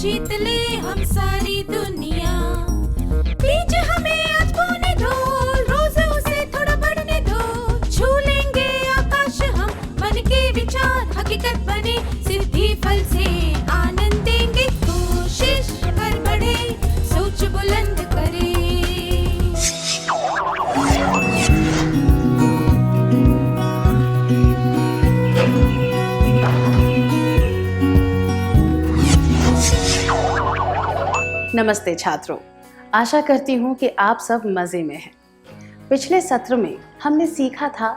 जीत ले हम सारी दुनिया। बीच हमें आज बोने दो, रोज उसे थोड़ा बढ़ने दो। छू लेंगे आकाश हम, मन के विचार हकीकत बने। सिद्धि फल से आनंद देंगे, कोशिश कर बढ़े, सोच बुलंद करे। नमस्ते छात्रों, आशा करती हूँ कि आप सब मज़े में हैं। पिछले सत्र में हमने सीखा था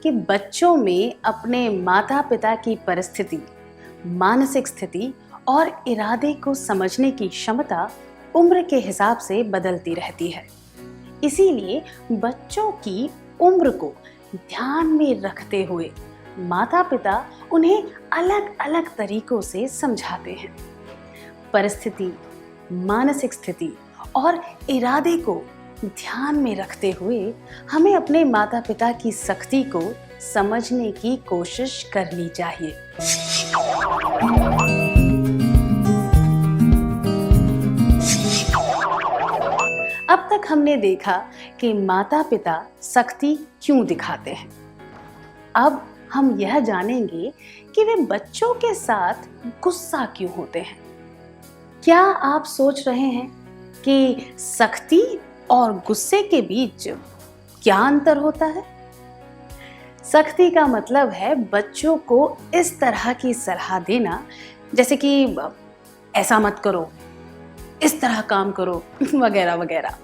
कि बच्चों में अपने माता पिता की परिस्थिति, मानसिक स्थिति और इरादे को समझने की क्षमता उम्र के हिसाब से बदलती रहती है। इसीलिए बच्चों की उम्र को ध्यान में रखते हुए माता पिता उन्हें अलग अलग तरीकों से समझाते हैं। परिस्थिति, मानसिक स्थिति और इरादे को ध्यान में रखते हुए हमें अपने माता पिता की सख्ती को समझने की कोशिश करनी चाहिए। अब तक हमने देखा कि माता पिता सख्ती क्यों दिखाते हैं। अब हम यह जानेंगे कि वे बच्चों के साथ गुस्सा क्यों होते हैं। क्या आप सोच रहे हैं कि सख्ती और गुस्से के बीच क्या अंतर होता है? सख्ती का मतलब है बच्चों को इस तरह की सलाह देना, जैसे कि ऐसा मत करो, इस तरह काम करो वगैरह वगैरह।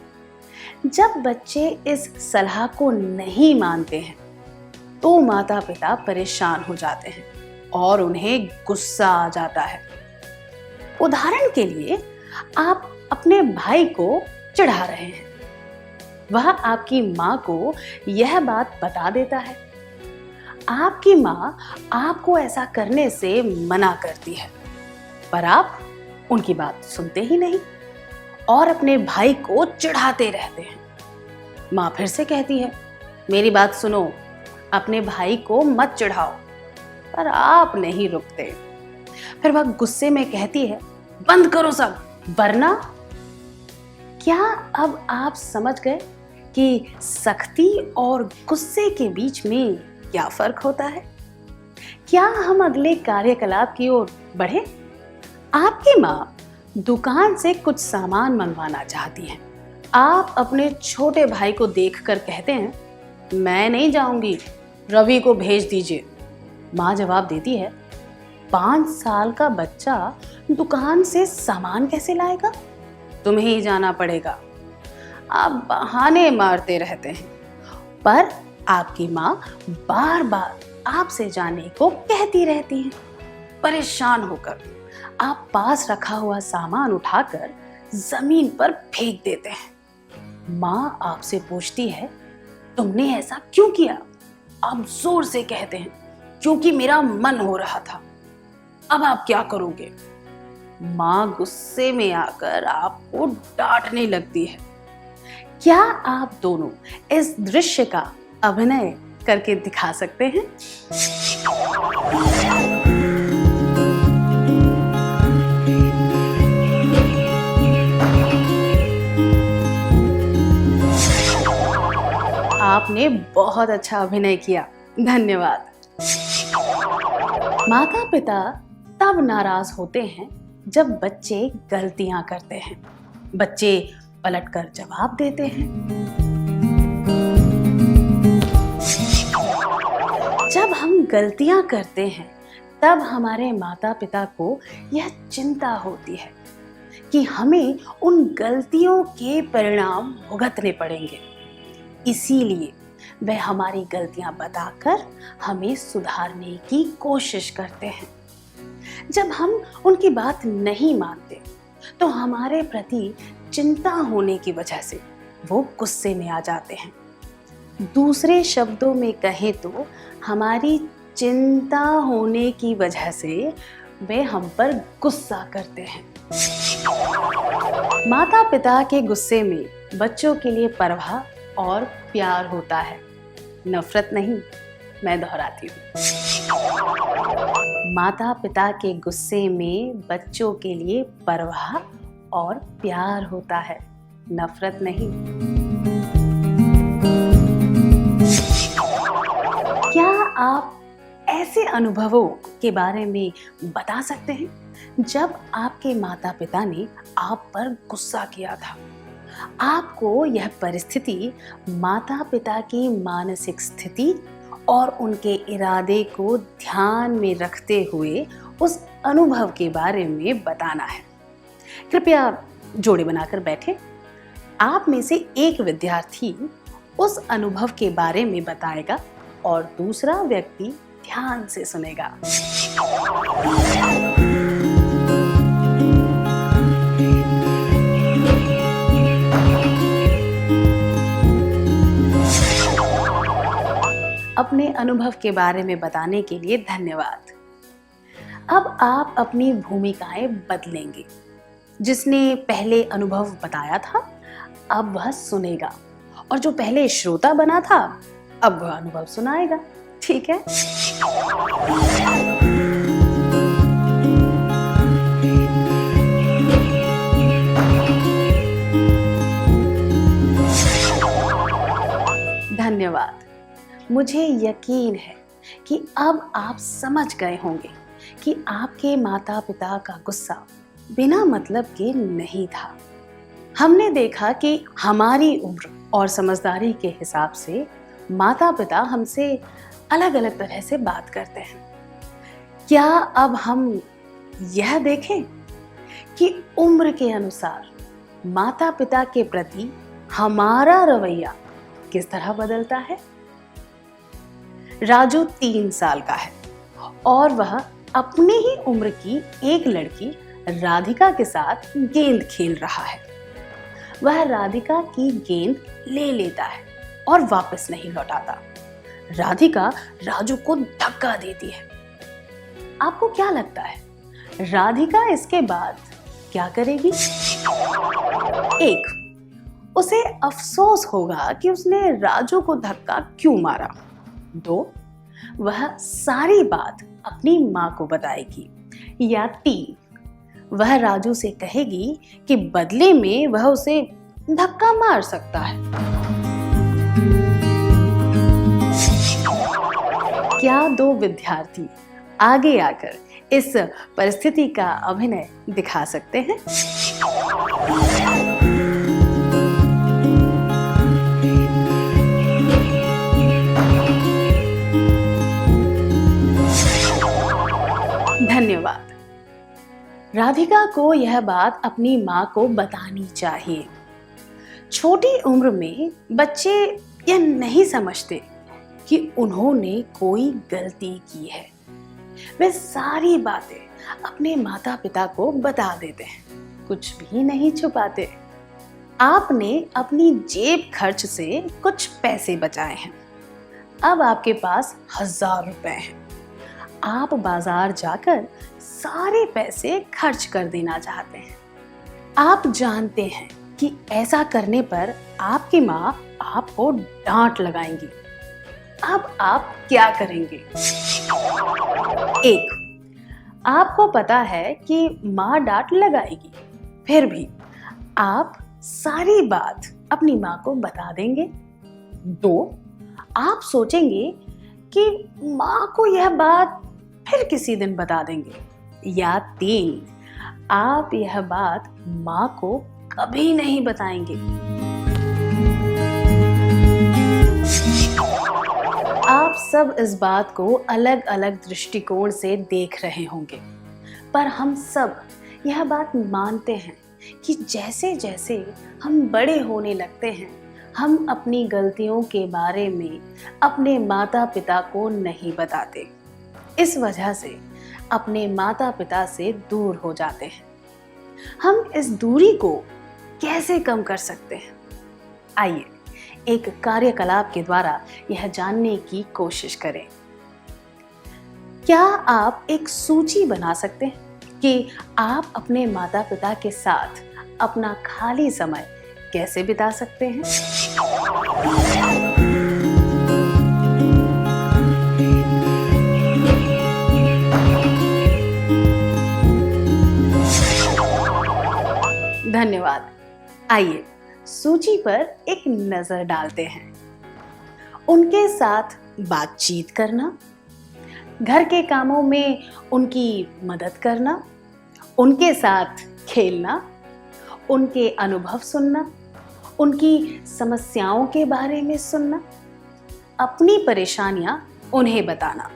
जब बच्चे इस सलाह को नहीं मानते हैं तो माता पिता परेशान हो जाते हैं और उन्हें गुस्सा आ जाता है। उदाहरण के लिए, आप अपने भाई को चिढ़ा रहे हैं। वह आपकी माँ को यह बात बता देता है। आपकी माँ आपको ऐसा करने से मना करती है, पर आप उनकी बात सुनते ही नहीं और अपने भाई को चिढ़ाते रहते हैं। माँ फिर से कहती है, मेरी बात सुनो, अपने भाई को मत चिढ़ाओ, पर आप नहीं रुकते। फिर वह गुस्से में कहती है, बंद करो सब, वरना। क्या अब आप समझ गए कि सख्ती और गुस्से के बीच में क्या फर्क होता है? क्या हम अगले कार्यकलाप की ओर बढ़े? आपकी माँ दुकान से कुछ सामान मंगवाना चाहती है। आप अपने छोटे भाई को देखकर कहते हैं, मैं नहीं जाऊंगी, रवि को भेज दीजिए। माँ जवाब देती है, 5 साल का बच्चा दुकान से सामान कैसे लाएगा? तुम्हें ही जाना पड़ेगा। आप बहाने मारते रहते हैं, पर आपकी माँ बार बार आपसे जाने को कहती रहती है। परेशान होकर आप पास रखा हुआ सामान उठाकर जमीन पर फेंक देते हैं। माँ आपसे पूछती है, तुमने ऐसा क्यों किया? आप जोर से कहते हैं, क्योंकि मेरा मन हो रहा था। अब आप क्या करोगे? माँ गुस्से में आकर आपको डांटने लगती है। क्या आप दोनों इस दृश्य का अभिनय करके दिखा सकते हैं? आपने बहुत अच्छा अभिनय किया, धन्यवाद। माता पिता तब नाराज होते हैं जब बच्चे गलतियां करते हैं। बच्चे पलटकर जवाब देते हैं। जब हम गलतियां करते हैं तब हमारे माता पिता को यह चिंता होती है कि हमें उन गलतियों के परिणाम भुगतने पड़ेंगे। इसीलिए वे हमारी गलतियां बताकर हमें सुधारने की कोशिश करते हैं। जब हम उनकी बात नहीं मानते तो हमारे प्रति चिंता होने की वजह से वो गुस्से में आ जाते हैं। दूसरे शब्दों में कहें तो हमारी चिंता होने की वजह से वे हम पर गुस्सा करते हैं। माता पिता के गुस्से में बच्चों के लिए परवाह और प्यार होता है, नफरत नहीं। मैं दोहराती हूँ। माता पिता के गुस्से में बच्चों के लिए परवाह और प्यार होता है, नफरत नहीं। क्या आप ऐसे अनुभवों के बारे में बता सकते हैं जब आपके माता पिता ने आप पर गुस्सा किया था? आपको यह परिस्थिति माता पिता की मानसिक स्थिति और उनके इरादे को ध्यान में रखते हुए उस अनुभव के बारे में बताना है। कृपया जोड़े बनाकर बैठे। आप में से एक विद्यार्थी उस अनुभव के बारे में बताएगा और दूसरा व्यक्ति ध्यान से सुनेगा। अपने अनुभव के बारे में बताने के लिए धन्यवाद। अब आप अपनी भूमिकाएं बदलेंगे। जिसने पहले अनुभव बताया था, अब वह सुनेगा, और जो पहले श्रोता बना था, अब वह अनुभव सुनाएगा। ठीक है? धन्यवाद। मुझे यकीन है कि अब आप समझ गए होंगे कि आपके माता पिता का गुस्सा बिना मतलब के नहीं था। हमने देखा कि हमारी उम्र और समझदारी के हिसाब से माता पिता हमसे अलग अलग तरह से बात करते हैं। क्या अब हम यह देखें कि उम्र के अनुसार माता पिता के प्रति हमारा रवैया किस तरह बदलता है? राजू 3 साल का है और वह अपनी ही उम्र की एक लड़की राधिका के साथ गेंद खेल रहा है। वह राधिका की गेंद ले लेता है और वापस नहीं लौटाता। राधिका राजू को धक्का देती है। आपको क्या लगता है राधिका इसके बाद क्या करेगी? 1, उसे अफसोस होगा कि उसने राजू को धक्का क्यों मारा। 2, वह सारी बात अपनी माँ को बताएगी। या 3, वह राजू से कहेगी कि बदले में वह उसे धक्का मार सकता है। क्या 2 विद्यार्थी आगे आकर इस परिस्थिति का अभिनय दिखा सकते हैं? धन्यवाद। राधिका को यह बात अपनी माँ को बतानी चाहिए। छोटी उम्र में बच्चे यह नहीं समझते कि उन्होंने कोई गलती की है। वे सारी बातें अपने माता पिता को बता देते हैं, कुछ भी नहीं छुपाते। आपने अपनी जेब खर्च से कुछ पैसे बचाए हैं। अब आपके पास 1000 रुपए हैं। आप बाजार जाकर सारे पैसे खर्च कर देना चाहते हैं। आप जानते हैं कि ऐसा करने पर आपकी माँ आपको डांट लगाएंगी। अब आप क्या करेंगे? 1, आपको पता है कि माँ डांट लगाएगी, फिर भी आप सारी बात अपनी माँ को बता देंगे। 2, आप सोचेंगे कि माँ को यह बात फिर किसी दिन बता देंगे। या 3, आप यह बात माँ को कभी नहीं बताएंगे। आप सब इस बात को अलग अलग दृष्टिकोण से देख रहे होंगे, पर हम सब यह बात मानते हैं कि जैसे जैसे हम बड़े होने लगते हैं, हम अपनी गलतियों के बारे में अपने माता पिता को नहीं बताते। इस वजह से अपने माता पिता से दूर हो जाते हैं। हम इस दूरी को कैसे कम कर सकते हैं? आइए एक कार्यकलाप के द्वारा यह जानने की कोशिश करें। क्या आप एक सूची बना सकते हैं कि आप अपने माता पिता के साथ अपना खाली समय कैसे बिता सकते हैं? धन्यवाद। आइए सूची पर एक नजर डालते हैं। उनके साथ बातचीत करना, घर के कामों में उनकी मदद करना, उनके साथ खेलना, उनके अनुभव सुनना, उनकी समस्याओं के बारे में सुनना, अपनी परेशानियां उन्हें बताना।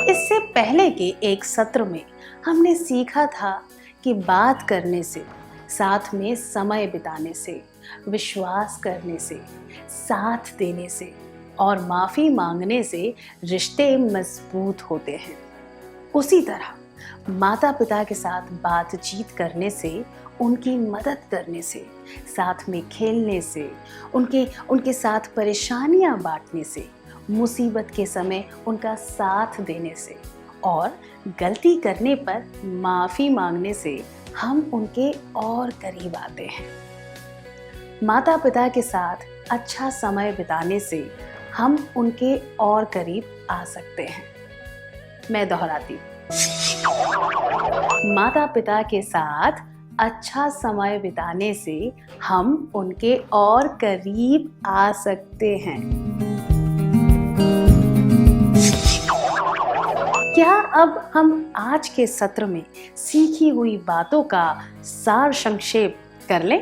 इससे पहले के एक सत्र में हमने सीखा था कि बात करने से, साथ में समय बिताने से, विश्वास करने से, साथ देने से और माफी मांगने से रिश्ते मजबूत होते हैं। उसी तरह माता पिता के साथ बातचीत करने से, उनकी मदद करने से, साथ में खेलने से, उनके साथ परेशानियां बांटने से, मुसीबत के समय उनका साथ देने से और गलती करने पर माफ़ी मांगने से हम उनके और करीब आते हैं। माता पिता के साथ अच्छा समय बिताने से हम उनके और करीब आ सकते हैं। मैं दोहराती हूँ, माता पिता के साथ अच्छा समय बिताने से हम उनके और करीब आ सकते हैं। क्या अब हम आज के सत्र में सीखी हुई बातों का सार संक्षेप कर लें?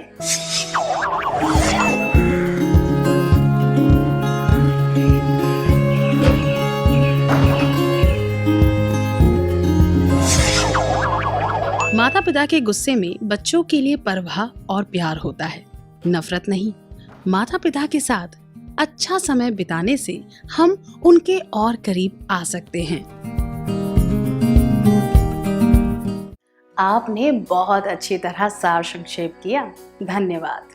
माता पिता के गुस्से में बच्चों के लिए परवाह और प्यार होता है, नफरत नहीं। माता पिता के साथ अच्छा समय बिताने से हम उनके और करीब आ सकते हैं। आपने बहुत अच्छी तरह सार संक्षेप किया। धन्यवाद।